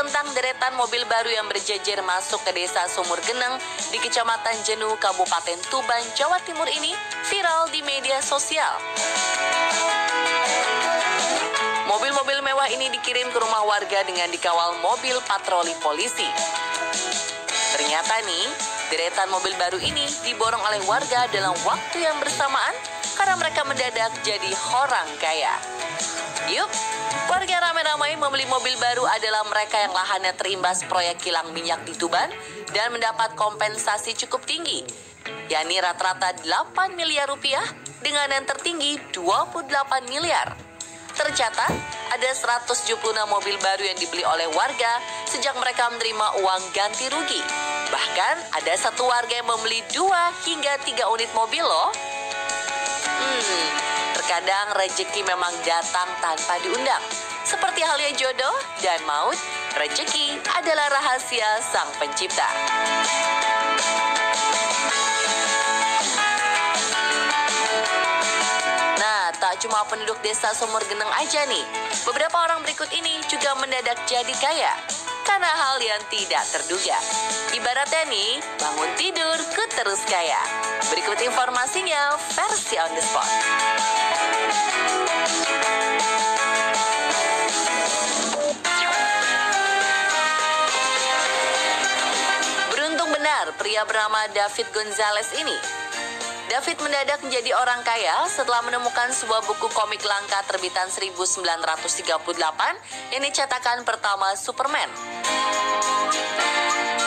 tentang deretan mobil baru yang berjejer masuk ke desa Sumur Geneng di Kecamatan Jenuh, Kabupaten Tuban, Jawa Timur ini viral di media sosial. Mobil-mobil mewah ini dikirim ke rumah warga dengan dikawal mobil patroli polisi. Ternyata nih, deretan mobil baru ini diborong oleh warga dalam waktu yang bersamaan karena mereka mendadak jadi orang kaya. Yuk, warga ramai-ramai membeli mobil baru adalah mereka yang lahannya terimbas proyek kilang minyak di Tuban dan mendapat kompensasi cukup tinggi, yakni rata-rata 8 miliar rupiah dengan yang tertinggi 28 miliar. Tercatat, ada 176 mobil baru yang dibeli oleh warga sejak mereka menerima uang ganti rugi. Bahkan ada satu warga yang membeli 2 hingga 3 unit mobil loh. Terkadang rezeki memang datang tanpa diundang. Seperti halnya jodoh dan maut, rezeki adalah rahasia Sang Pencipta. Nah, tak cuma penduduk desa Sumur Geneng aja nih. Beberapa orang berikut ini juga mendadak jadi kaya karena hal yang tidak terduga. Ibaratnya nih, bangun tidur ku terus kaya. Berikut informasinya versi on the spot. Beruntung benar pria bernama David Gonzalez ini. David mendadak menjadi orang kaya setelah menemukan sebuah buku komik langka terbitan 1938 yang dicetakan pertama Superman.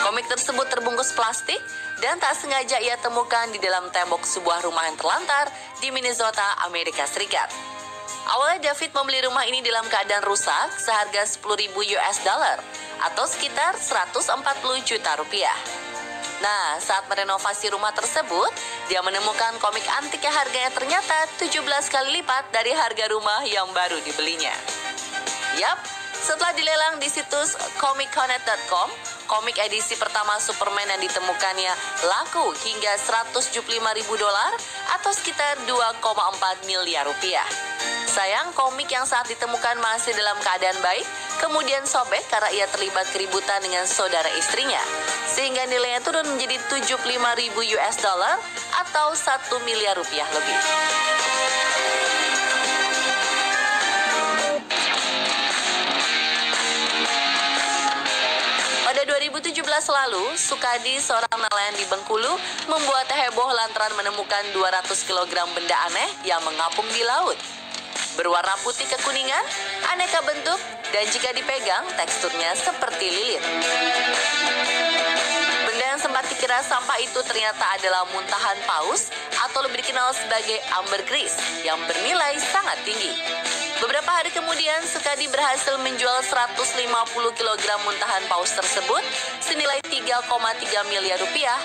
Komik tersebut terbungkus plastik dan tak sengaja ia temukan di dalam tembok sebuah rumah yang terlantar di Minnesota, Amerika Serikat. Awalnya David membeli rumah ini dalam keadaan rusak seharga 10.000 US dollar atau sekitar 140 juta rupiah. Nah, saat merenovasi rumah tersebut, dia menemukan komik antik yang harganya ternyata 17 kali lipat dari harga rumah yang baru dibelinya. Yap, setelah dilelang di situs comicconnect.com, komik edisi pertama Superman yang ditemukannya laku hingga 175.000 dolar atau sekitar 2,4 miliar rupiah. Sayang, komik yang saat ditemukan masih dalam keadaan baik, kemudian sobek karena ia terlibat keributan dengan saudara istrinya, sehingga nilainya turun menjadi 75.000 US dollar atau 1 miliar rupiah lebih. Pada 2017 lalu, Sukadi, seorang nelayan di Bengkulu, membuat heboh lantaran menemukan 200 kg benda aneh yang mengapung di laut. Berwarna putih kekuningan, aneka bentuk, dan jika dipegang, teksturnya seperti lilin. Benda yang sempat dikira sampah itu ternyata adalah muntahan paus atau lebih dikenal sebagai ambergris yang bernilai sangat tinggi. Beberapa hari kemudian, Sukadi berhasil menjual 150 kg muntahan paus tersebut senilai 3,3 miliar rupiah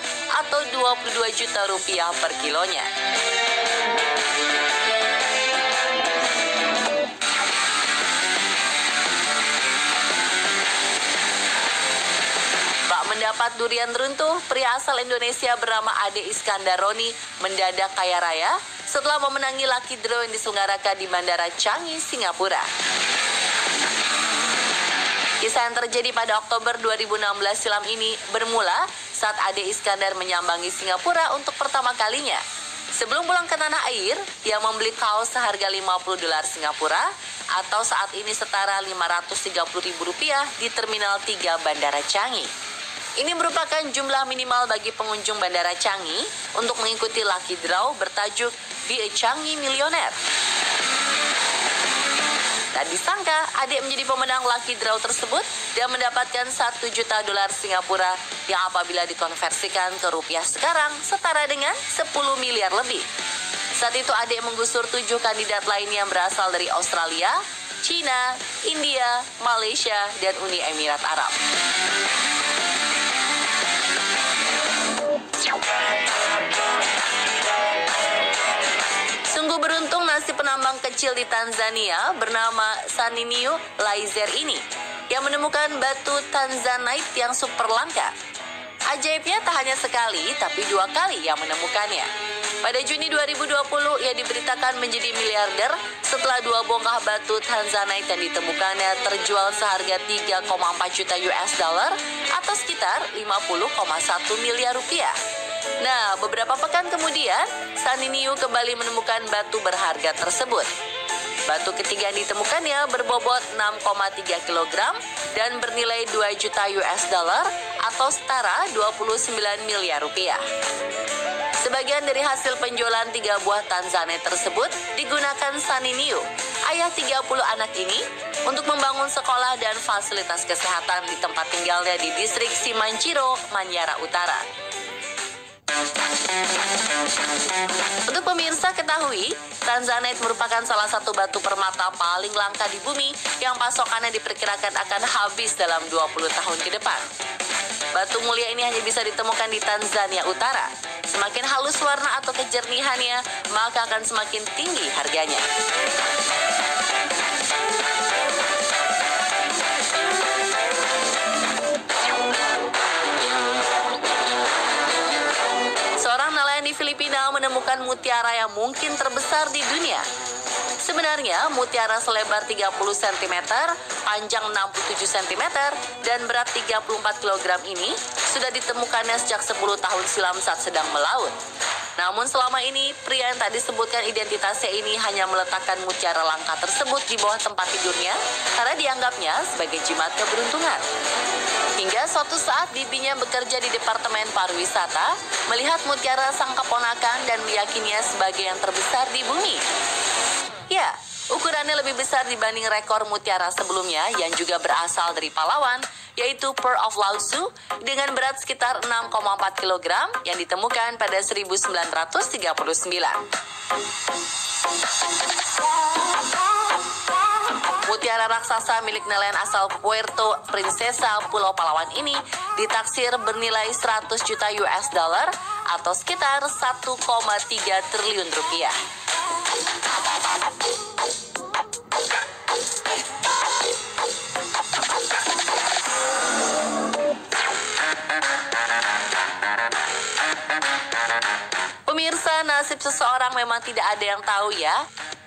atau 22 juta rupiah per kilonya. Mendapat durian runtuh, pria asal Indonesia bernama Ade Iskandaroni mendadak kaya raya setelah memenangi Lucky Draw yang diselenggarakan di Bandara Changi, Singapura. Kisah yang terjadi pada Oktober 2016 silam ini bermula saat Ade Iskandar menyambangi Singapura untuk pertama kalinya. Sebelum pulang ke tanah air, dia membeli kaos seharga 50 dolar Singapura atau saat ini setara 530.000 rupiah di Terminal 3 Bandara Changi. Ini merupakan jumlah minimal bagi pengunjung Bandara Changi untuk mengikuti Lucky Draw bertajuk Be a Changi Millionaire. Tak disangka, Ade menjadi pemenang Lucky Draw tersebut dan mendapatkan 1 juta dolar Singapura yang apabila dikonversikan ke rupiah sekarang setara dengan 10 miliar lebih. Saat itu Ade menggusur 7 kandidat lainnya yang berasal dari Australia, China, India, Malaysia, dan Uni Emirat Arab. Sungguh beruntung nasib penambang kecil di Tanzania bernama Saninio Laizer ini yang menemukan batu tanzanite yang super langka. Ajaibnya tak hanya sekali tapi 2 kali yang menemukannya. Pada Juni 2020, ia diberitakan menjadi miliarder setelah 2 bongkah batu Tanzanite yang ditemukannya terjual seharga 3,4 juta US dollar atau sekitar 50,1 miliar rupiah. Nah, beberapa pekan kemudian, Saniniu kembali menemukan batu berharga tersebut. Batu ketiga yang ditemukannya berbobot 6,3 kg dan bernilai 2 juta US dollar atau setara 29 miliar rupiah. Sebagian dari hasil penjualan 3 buah Tanzanite tersebut digunakan Saniniu, ayah 30 anak ini, untuk membangun sekolah dan fasilitas kesehatan di tempat tinggalnya di distrik Simanjiro, Manyara Utara. Untuk pemirsa ketahui, Tanzanite merupakan salah satu batu permata paling langka di bumi yang pasokannya diperkirakan akan habis dalam 20 tahun ke depan. Batu mulia ini hanya bisa ditemukan di Tanzania Utara. Semakin halus warna atau kejernihannya, maka akan semakin tinggi harganya. Seorang nelayan di Filipina menemukan mutiara yang mungkin terbesar di dunia. Sebenarnya, mutiara selebar 30 cm, panjang 67 cm, dan berat 34 kg ini sudah ditemukannya sejak 10 tahun silam saat sedang melaut. Namun selama ini, pria yang tak disebutkan identitasnya ini hanya meletakkan mutiara langka tersebut di bawah tempat tidurnya karena dianggapnya sebagai jimat keberuntungan. Hingga suatu saat bibinya bekerja di Departemen Pariwisata, melihat mutiara sang keponakan dan meyakininya sebagai yang terbesar di bumi. Ya, ukurannya lebih besar dibanding rekor mutiara sebelumnya yang juga berasal dari Palawan, yaitu Pearl of Laosu dengan berat sekitar 6,4 kg yang ditemukan pada 1939. Mutiara raksasa milik nelayan asal Puerto Princesa, Pulau Palawan ini ditaksir bernilai 100 juta US dollar atau sekitar 1,3 triliun rupiah. Pemirsa, nasib seseorang memang tidak ada yang tahu ya.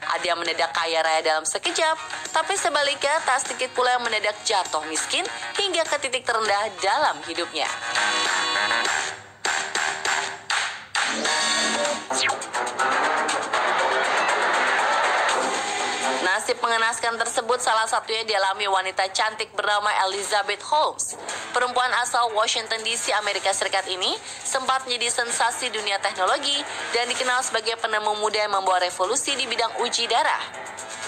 Ada yang mendadak kaya raya dalam sekejap, tapi sebaliknya tak sedikit pula yang mendadak jatuh miskin hingga ke titik terendah dalam hidupnya. Nasib mengenaskan tersebut salah satunya dialami wanita cantik bernama Elizabeth Holmes. Perempuan asal Washington DC, Amerika Serikat ini sempat menjadi sensasi dunia teknologi dan dikenal sebagai penemu muda yang membawa revolusi di bidang uji darah.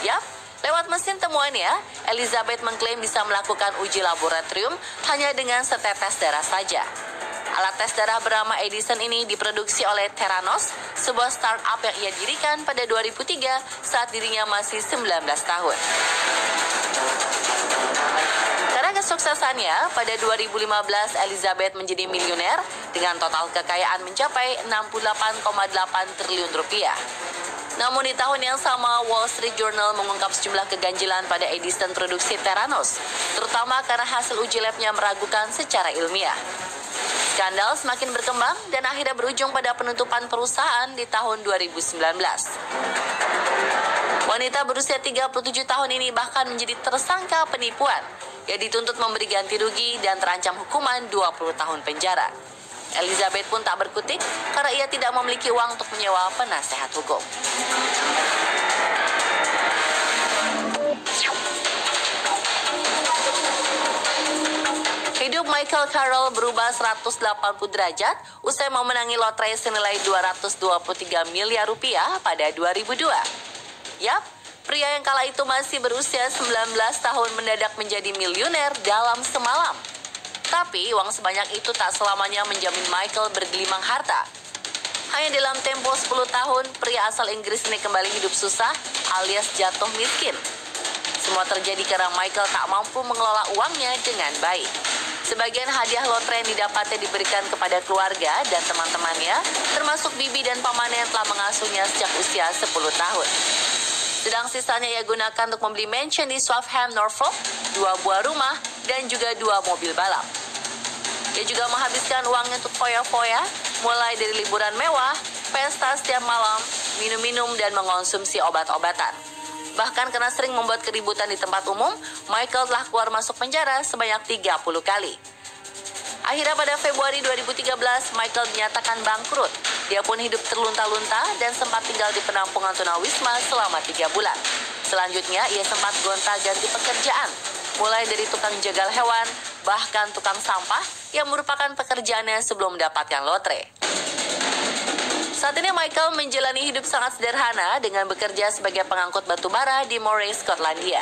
Yap, lewat mesin temuannya, Elizabeth mengklaim bisa melakukan uji laboratorium hanya dengan setetes darah saja. Alat tes darah bernama Edison ini diproduksi oleh Theranos, sebuah startup yang ia dirikan pada 2003 saat dirinya masih 19 tahun. Karena kesuksesannya, pada 2015 Elizabeth menjadi miliuner dengan total kekayaan mencapai 68,8 triliun rupiah. Namun di tahun yang sama, Wall Street Journal mengungkap sejumlah keganjilan pada Edison produksi Theranos, terutama karena hasil uji labnya meragukan secara ilmiah. Skandal semakin berkembang dan akhirnya berujung pada penutupan perusahaan di tahun 2019. Wanita berusia 37 tahun ini bahkan menjadi tersangka penipuan. Ia dituntut memberi ganti rugi dan terancam hukuman 20 tahun penjara. Elizabeth pun tak berkutik karena ia tidak memiliki uang untuk menyewa penasehat hukum. Hidup Michael Carroll berubah 180 derajat usai memenangi lotre senilai 223 miliar rupiah pada 2002. Yap, pria yang kala itu masih berusia 19 tahun mendadak menjadi miliuner dalam semalam. Tapi uang sebanyak itu tak selamanya menjamin Michael bergelimang harta. Hanya dalam tempo 10 tahun, pria asal Inggris ini kembali hidup susah alias jatuh miskin. Semua terjadi karena Michael tak mampu mengelola uangnya dengan baik. Sebagian hadiah lotre yang didapatnya diberikan kepada keluarga dan teman-temannya, termasuk bibi dan pamannya yang telah mengasuhnya sejak usia 10 tahun. Sedang sisanya ia gunakan untuk membeli mansion di Swaffham, Norfolk, 2 buah rumah, dan juga 2 mobil balap. Ia juga menghabiskan uangnya untuk foya-foya, mulai dari liburan mewah, pesta setiap malam, minum-minum, dan mengonsumsi obat-obatan. Bahkan karena sering membuat keributan di tempat umum, Michael telah keluar masuk penjara sebanyak 30 kali. Akhirnya pada Februari 2013, Michael dinyatakan bangkrut. Dia pun hidup terlunta-lunta dan sempat tinggal di penampungan tunawisma selama 3 bulan. Selanjutnya, ia sempat gonta-ganti pekerjaan, mulai dari tukang jagal hewan, bahkan tukang sampah yang merupakan pekerjaannya sebelum mendapatkan lotre. Saat ini Michael menjalani hidup sangat sederhana dengan bekerja sebagai pengangkut batu bara di Moray, Skotlandia.